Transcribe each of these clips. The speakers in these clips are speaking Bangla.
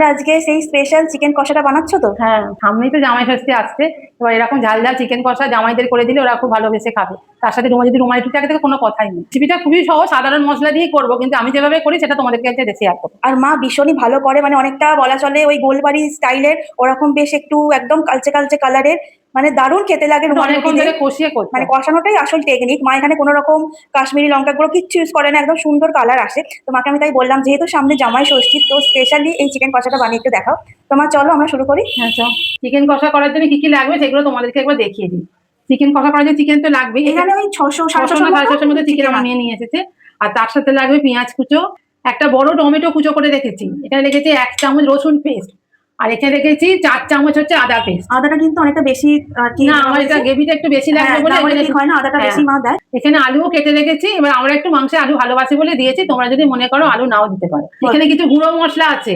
আজকে সেই স্পেশাল চিকেন কষাটা বানাচ্ছো তো? হ্যাঁ, সামনেই তো জামাই ষষ্ঠী আসছে। এবার এরকম ঝাল ঝাল চিকেন কষা জামাইদের করে দিলে ওরা খুব ভালোবেসে খাবে। তার সাথে যদি রুমালি থাকে তো কোনো কথাই নেই। রেসিপিটা খুবই সহজ, সাধারণ মশলা দিয়েই করবো, কিন্তু আমি যেভাবে করি সেটা তোমাদেরকে কাছে শেয়ার করবো। আর মা ভীষণই ভালো করে, মানে অনেকটা বলা চলে ওই গোলবাড়ি স্টাইলের, ওরকম বেশ একটু একদম কালচে কালচে কালারের, মানে দারুণ খেতে লাগে রুমালি রুটি অনেকক্ষণ দিয়ে। ধরে কষিয়ে করতে মানে হয়। কষানোটাই আসল টেকনিক। মা এখানে কোনো রকম কাশ্মীরি লঙ্কা গুঁড়ো কিচ্ছু ইউজ করে না, একদম সুন্দর কালার আসে। তো মাকে আমি তাই বললাম, যেহেতু সামনে জামাই ষষ্ঠী, তো স্পেশালি এই চিকেন কষাটা বানিয়ে একটু দেখাও। তো মা চলো আমরা শুরু করি। হ্যাঁ, চিকেন কষা করার জন্য কি কি লাগবে সেগুলো তোমাদেরকে একবার দেখিয়ে দিই। চিকেন কষা করার জন্য চিকেন তো লাগবেই। এখানে ওই 600 না 650 মধ্যে চিকেন চিকেন আমার নিয়ে এসেছে। আর তার সাথে লাগবে পেঁয়াজ কুচো, একটা বড় টমেটো কুচো করে রেখেছি, এখানে রেখেছি 1 চামচ রসুন পেস্ট, আর এখানে রেখেছি 4 চামচ হচ্ছে আদা পেস্ট। আদাটা কিন্তু অনেকটা বেশি না, আমার এটা গ্রেভিটা একটু বেশি লাগবে বলে এখানে ঠিক হয় না, আদাটা বেশি মা দেয়। এখানে আলুও কেটে রেখেছি। এবার আমরা একটু মাংসে আলু ভালোবাসি বলে দিয়েছি, তোমরা যদি মনে করো আলু নাও দিতে পারো। এখানে কিছু গুঁড়ো মশলা আছে,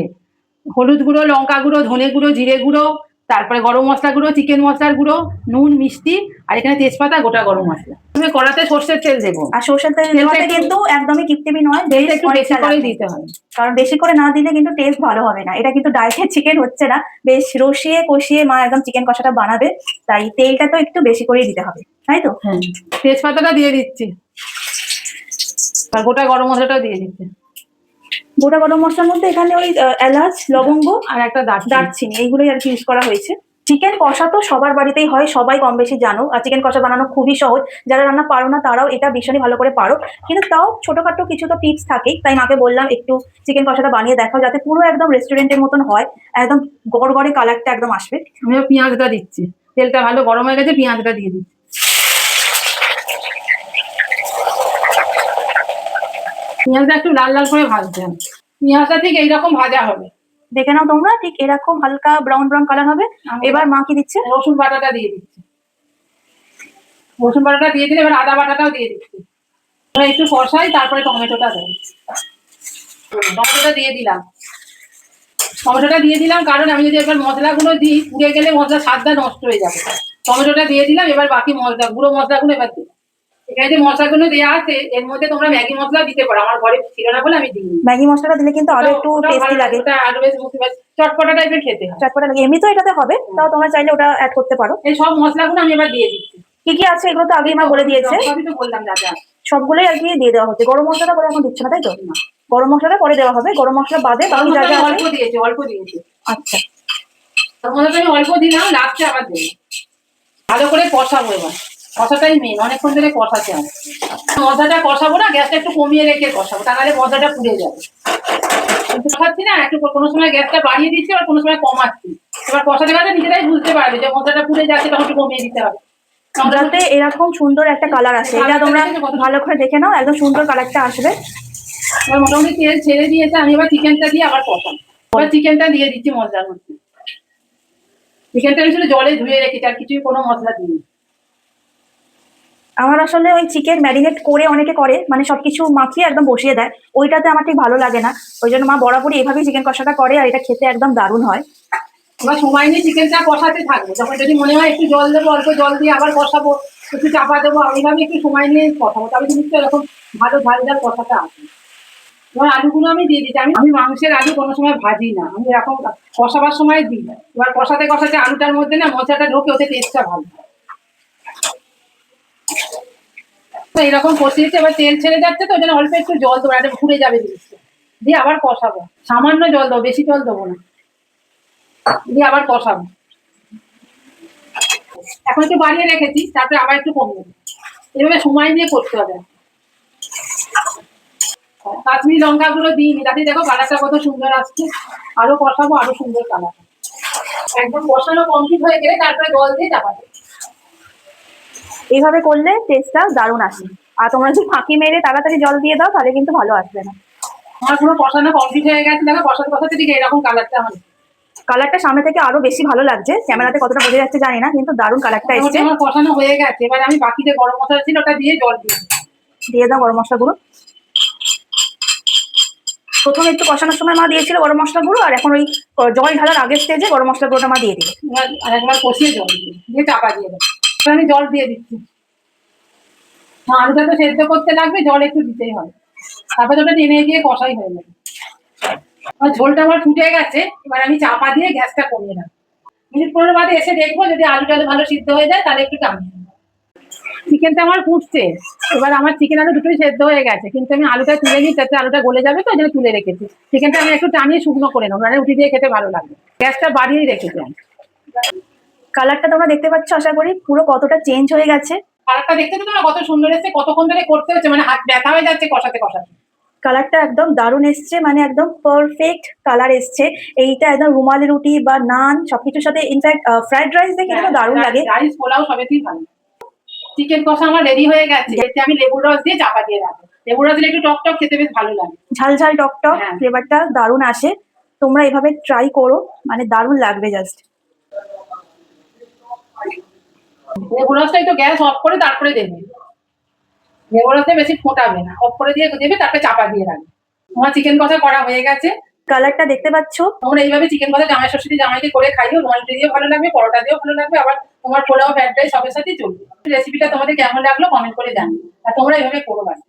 হলুদ গুঁড়ো, লঙ্কা গুঁড়ো, ধনে গুঁড়ো, জিরে গুঁড়ো, তারপরে গরম মশলা গুঁড়ো, চিকেন মশলার গুঁড়ো, নুন, মিষ্টি, আর এখানে তেজপাতা, গোটা গরম মশলা। তুমি কড়াতে সর্ষের তেল দেবো। আর সর্ষের তেল দেওয়াতে কিন্তু একদমই কিপটিমি নয়, তেলটা একটু বেশি করেই দিতে হবে, কারণ বেশি করে না দিলে কিন্তু টেস্ট ভালো হবে না। এটা কিন্তু ডাইরেক্ট চিকেন হচ্ছে না, বেশ রসিয়ে কষিয়ে মা একদম চিকেন কষাটা বানাবে, তাই তেলটা তো একটু বেশি করেই দিতে হবে, তাই তো? হ্যাঁ, তেজপাতাটা দিয়ে দিচ্ছি, আর গোটা গরম মশলাটাও দিয়ে দিচ্ছি। গোটা গরম মশলার মধ্যে এখানে ওই এলাচ, লবঙ্গ আর একটা দারচিনি, এইগুলোই আর কি ইউজ করা হয়েছে। চিকেন কষা তো সবার বাড়িতেই হয়, সবাই কম বেশি জানো। আর চিকেন কষা বানানো খুবই সহজ, যারা রান্না পারো না তারাও এটা ভীষণই ভালো করে পারো। কিন্তু তাও ছোটখাটো কিছু তো টিপস থাকেই, তাই মাকে বললাম একটু চিকেন কষাটা বানিয়ে দেখাও, যাতে পুরো একদম রেস্টুরেন্টের মতন হয়, একদম গড়গড়ে কালারটা একদম আসবে। আমি পেঁয়াজটা দিচ্ছি, তেলটা ভালো গরম হয়ে গেছে, পেঁয়াজটা দিয়ে দিচ্ছি। পেঁয়াজটা একটু লাল লাল করে ভাজতে হবে, পেঁয়াজটা ঠিক এইরকম ভাজা হবে, দেখে নাও তোমরা, ঠিক এরকম হালকা ব্রাউন ব্রাউন কালার হবে। এবার মা কি দিচ্ছে? রসুন বাটাটা দিয়ে দিচ্ছি, রসুন বাটাটা দিয়ে দিলে এবার আদা বাটাটাও দিয়ে দিচ্ছি। একটু কষাই, তারপরে টমেটোটা দেয়। টমেটোটা দিয়ে দিলাম, টমেটোটা দিয়ে দিলাম কারণ আমি যদি এবার মশলাগুলো দিই পুড়ে গেলে মশলার স্বাদটা নষ্ট হয়ে যাবে। টমেটোটা দিয়ে দিলাম, এবার বাকি মশলা গুঁড়ো মশলাগুলো এবার দিই। এখানে যে মশলাগুলো দেওয়া আছে এর মধ্যে তোমরা ম্যাগি মশলা দিতে পারো, আমার ঘরে ছিল না বলে আমি দিই। ম্যাগি মশলাটা দিলে কিন্তু আরো একটু টেস্টি লাগে, আরো বেশ চটপটা টাইপের খেতে হয়। চটপটা লাগে, এমনি তো এটাতে হবে, তাও তোমরা চাইলে ওটা অ্যাড করতে পারো। এই সব মশলাগুলো আমি এবার দিয়ে দিচ্ছি। কি কি আছে এগুলো তো আগেই মা বলে দিয়েছে, সবই তো বললাম যা যা, সবগুলোই আর কি দিয়ে দেওয়া হচ্ছে। গরম মশলাটা করে এখন দিচ্ছে না, তাই তো? গরম মশলাটা পরে দেওয়া হবে, গরম মশলা বাদে বাকি যা যা অল্প দিয়েছি, অল্প দিয়েছি। আচ্ছা, গরম মশলাটা আমি অল্প দিলাম, লাস্টে আবার দেবো। ভালো করে কষাবো, এবার কষাটাই মেন, অনেকক্ষণ ধরে কষাতে হবে। মশলাটা কষাবো না, গ্যাসটা একটু কমিয়ে রেখে কষাবো, তাহলে মশলাটা পুড়ে যাবে। কিন্তু কষাচ্ছি না, একটু কোনো সময় গ্যাসটা বাড়িয়ে দিচ্ছি, আর কোনো সময় কমাচ্ছি। এবার কষাতে গেলে নিজেরাই বুঝতে পারবে যে মশলাটা পুড়ে যাচ্ছে, তখন একটু কমিয়ে দিতে হবে, যাতে এরকম সুন্দর একটা কালার আসে। এটা তোমরা ভালো করে দেখে নাও, একদম সুন্দর কালারটা আসবে। এবার মোটামুটি তেল ছেড়ে দিয়েছে, আমি এবার চিকেনটা দিয়ে আবার কষাবো। এবার চিকেনটা দিয়ে দিচ্ছি মশলার মধ্যে। চিকেনটা আমি শুধু জলে ধুয়ে রেখেছি, আর কিছুই কোনো মশলা দিইনি। আমার আসলে ওই চিকেন ম্যারিনেট করে অনেকে করে, মানে সবকিছু মাখিয়ে একদম বসিয়ে দেয়, ওইটাতে আমার ঠিক ভালো লাগে না। ওই জন্য মা বরাবরই এভাবেই চিকেন কষাটা করে, আর এটা খেতে একদম দারুণ হয়। এবার সময় নিয়ে চিকেনটা কষাতে থাকবো, যখন যদি মনে হয় একটু জল দেবো, অল্প জল দিয়ে আবার কষাবো, একটু চাপা দেবো, এইভাবে একটু সময় নিয়ে কষাবো, তবে জিনিসটা এরকম ভালো ঝাল ঝাল কষাটা আসে। এবার আলুগুলো আমি দিয়ে দিচ্ছি, আমি মাংসের আলু কোনো সময় ভাজি না, আমি এরকম কষাবার সময় দিই। এবার কষাতে কষাতে আলুটার মধ্যে না মশলাটা ঢোকে, ওতে টেস্টটা ভালো হয়। এরকম কষিয়েছে, এবার তেল ছেড়ে যাচ্ছে, তো ওই জন্য অল্প একটু জল দেবো, একটা ঘুরে যাবে জিনিসটা, দিয়ে আবার কষাবো। সামান্য জল দেবো, বেশি জল দেবো না, দিয়ে আবার কষাবো। এখন একটু বাড়িয়ে রেখেছি, তারপরে আবার একটু কমিয়ে দেবো, এভাবে সময় নিয়ে করতে হবে। কাশ্মীরি লঙ্কাগুলো দিইনি, তাতে দেখো কালারটা কত সুন্দর আসছে। আরো কষাবো, আরো সুন্দর কালার। একদম কষানো কমপ্লিট হয়ে গেলে তারপরে জল দিয়ে চাপাবো। এইভাবে করলে টেস্টটা দারুণ আসে। আর তোমরা যদি ফাঁকি মেরে তাড়াতাড়ি জল দিয়ে দাও, তাহলে কিন্তু ভালো আসবে না। আমার পুরো কষানো কমপ্লিট হয়ে গেছে, দেখো কষাতে কষাতে ঠিক এরকম কালারটা আমার। কালারটা সামনে থেকে আরো বেশি ভালো লাগছে, ক্যামেরাতে কতটা বোঝা যাচ্ছে জানি না, কিন্তু দারুণ কালারটা এসছে। আমার কষানো হয়ে গেছে, এবার আমি বাকি যে গরম মশলা ছিল ওটা দিয়ে জল দিয়ে দাও গরম মশলা গুঁড়ো। প্রথমে একটু কষানোর সময় মা দিয়েছিল গরম মশলা গুঁড়ো, আর এখন ওই জল ঢালার আগের স্টেজে গরম মশলা গুঁড়োটা মা দিয়ে দিবে। আর একবার কষিয়ে জল দিয়ে চাপা দিয়ে দেবো। আমি জল দিয়ে দিচ্ছি, আলুটা তো সেদ্ধ করতে লাগবে, জল একটু দিতেই হবে, তারপরে ওটা টেনে গিয়ে কষাই হয়ে যাবে। আর ঝোলটা আমার ফুটে গেছে, এবার আমি চাপা দিয়ে গ্যাসটা কমিয়ে রাখবো। মিনিট 15 বাদে এসে দেখবো, যদি আলুটা ভালো সিদ্ধ হয়ে যায় তাহলে একটু টামিয়ে নেবো। চিকেনটা আমার ফুটছে, এবার আমার চিকেন আলু দুটোই সেদ্ধ হয়ে গেছে, কিন্তু আমি আলুটা তুলে নিই, যাতে আলুটা গলে যাবে, তো ওই জন্য তুলে রেখেছি। চিকেনটা আমি একটু টানিয়ে শুকনো করে নেবো, মানে রুটি দিয়ে খেতে ভালো লাগবে। গ্যাসটা বাড়িয়েই রেখেছি আমি। কালারটা তোমরা দেখতে পাচ্ছ আশা করি, পুরো কতটা চেঞ্জ হয়ে গেছে। কালারটা দেখতে তো না কত সুন্দর এসেছে, কতক্ষণ ধরে করতে হচ্ছে, মানে হাত ব্যথা হয়ে যাচ্ছে কষাতে কষাতে। কালারটা একদম দারুণ এসছে, মানে একদম পারফেক্ট কালার এসছে। এইটা একদম রুমালি রুটি বা নান সবকিছুর সাথে, ইনফ্যাক্ট ফ্রাইড রাইস দিয়ে খেতে তো দারুণ লাগে। রাইস পোলাও সবেতেই ভালো। চিকেন কষা আমার রেডি হয়ে গেছে, এতে আমি লেবুর রস দিয়ে চাপা দিয়ে রাখবো। লেবুর রস দিলে একটু টক টক খেতে বেশ ভালো লাগে। ঝাল ঝাল টক টক হ্যাঁ। ফ্লেভারটা দারুণ আসে। তোমরা এভাবে ট্রাই করো, মানে দারুণ লাগবে জাস্ট। লেবুর রসটা একটু গ্যাস অফ করে তারপরে দেবে। লেবুর রসে বেশি ফোটাবে না, অফ করে দিয়ে দেবে, তারপরে চাপা দিয়ে রাখবে। তোমার চিকেন কষা করা হয়ে গেছে। কালারটা দেখতে পাচ্ছ। তোমরা এইভাবে চিকেন কষা জামাই ষষ্ঠী জামাইকে করে খাইও, রুমালি দিয়েও ভালো লাগবে, পরোটা দিয়েও ভালো লাগবে, আবার তোমার পোলাও ফ্রাইড রাইস সবের সাথেই চলবে। রেসিপিটা তোমাদের কেমন লাগলো কমেন্ট করে জানিও, আর তোমরা এইভাবে করো বাড়ি।